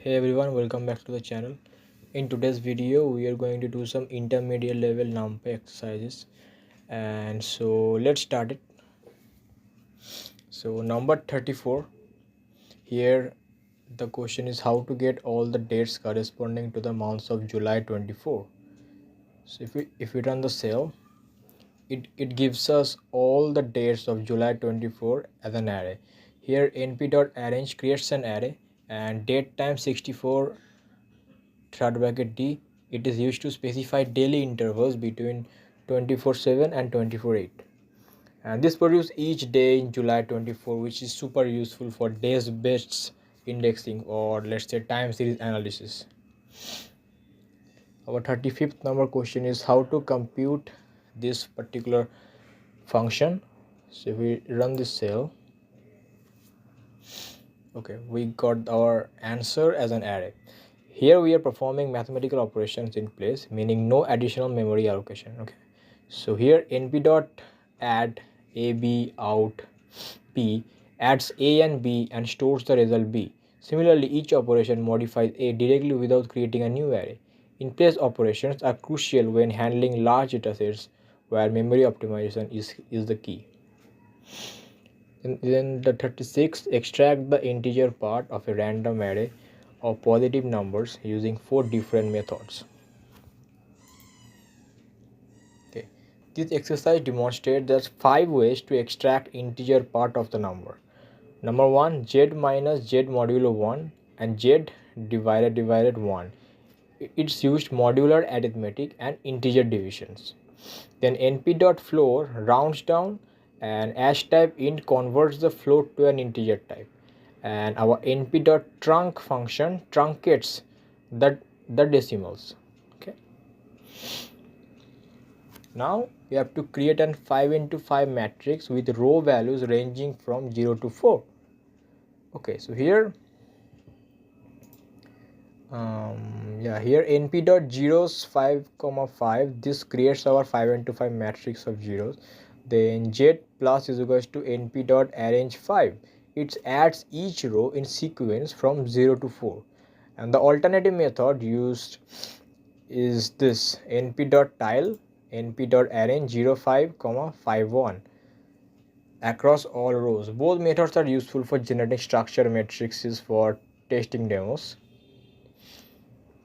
Hey everyone, welcome back to the channel. In today's video we are going to do some intermediate level Numpy exercises, and so let's start it. So number 34, here the question is how to get all the dates corresponding to the months of July 24. So if we run the cell, it gives us all the dates of July 24 as an array. Here np.arrange creates an array and date time 64 third bracket D. It is used to specify daily intervals between 24/7 and 24/8. And this produces each day in July 24, which is super useful for days based indexing or let's say time series analysis. Our 35th number question is how to compute this particular function. So if we run this cell, okay, we got our answer as an array. Here we are performing mathematical operations in place, meaning no additional memory allocation. Okay, so here np.add ab out p adds a and b and stores the result b. Similarly, each operation modifies a directly without creating a new array. In place operations are crucial when handling large datasets where memory optimization is the key. Then the 36, extract the integer part of a random array of positive numbers using 4 different methods. Okay, this exercise demonstrates there's 5 ways to extract integer part of the number. Number 1, z minus z modulo 1 and z divided 1. It's used modular arithmetic and integer divisions. Then np.floor rounds down and hash type int converts the float to an integer type, and our np.trunc function truncates the decimals. Okay, now we have to create an 5 into 5 matrix with row values ranging from 0 to 4. Okay, so here here np.zeros 5 comma 5, this creates our 5 into 5 matrix of zeros. Then z plus is equals to np.arrange 5, it adds each row in sequence from 0 to 4, and the alternative method used is this np.tile np.arrange 05 comma 51 across all rows. Both methods are useful for generating structure matrices for testing demos.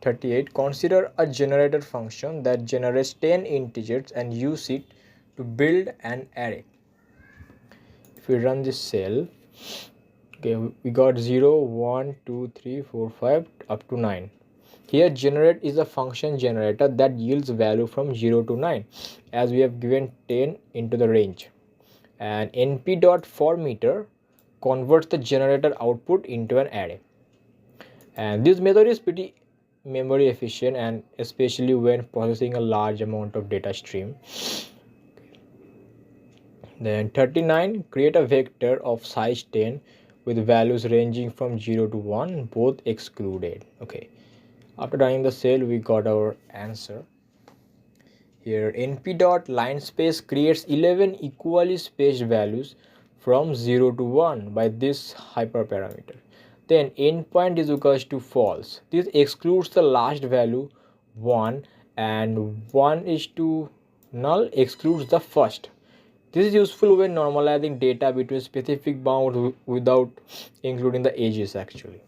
38, consider a generator function that generates 10 integers and use it to build an array. If we run this cell, okay, we got 0 1 2 3 4 5 up to 9. Here generate is a function generator that yields value from 0 to 9, as we have given 10 into the range, and np.formeter converts the generator output into an array. And this method is pretty memory efficient, and especially when processing a large amount of data stream. Then 39, create a vector of size 10 with values ranging from 0 to 1, both excluded. Okay, after running the cell we got our answer. Here np.linespace creates 11 equally spaced values from 0 to 1 by this hyperparameter. Then endpoint is equals to false. This excludes the last value 1, and 1 is to null excludes the first. This is useful when normalizing data between specific bounds without including the edges actually.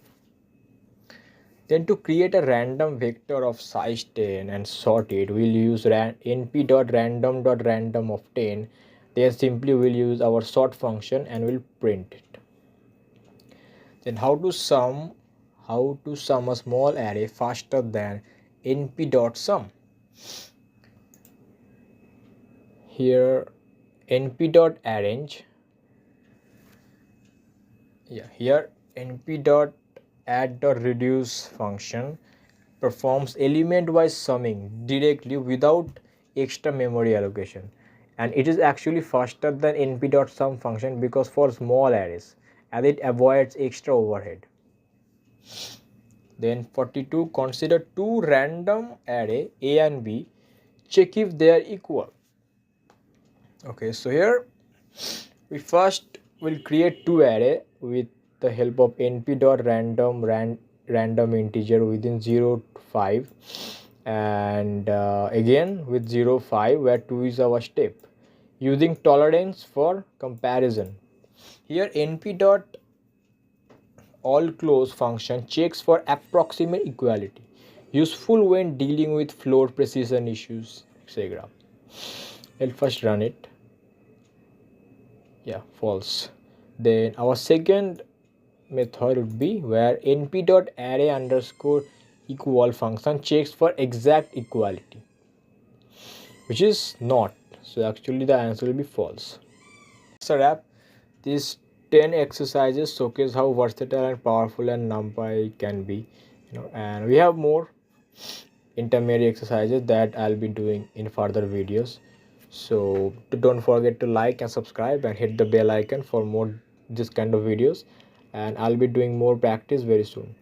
Then to create a random vector of size 10 and sort it, we'll use np.random.random of 10. Then simply we'll use our sort function and we'll print it. Then how to sum a small array faster than np.sum. Here np.arrange, here np.add.reduce function performs element-wise summing directly without extra memory allocation, and it is actually faster than np.sum function because for small arrays, as it avoids extra overhead. Then 42, consider two random array a and b, check if they are equal. Okay, so here we first will create two array with the help of np.random random integer within 0 to 5, and again with 0 5 where 2 is our step, using tolerance for comparison. Here np dot all close function checks for approximate equality, useful when dealing with float precision issues, etc. I'll first run it. Yeah, false. Then our second method would be where np.array underscore equal function checks for exact equality, which is not. So actually the answer will be false. So wrap, these 10 exercises showcase how versatile and powerful and NumPy can be, and we have more intermediate exercises that I'll be doing in further videos. So don't forget to like and subscribe and hit the bell icon for more this kind of videos, and I'll be doing more practice very soon.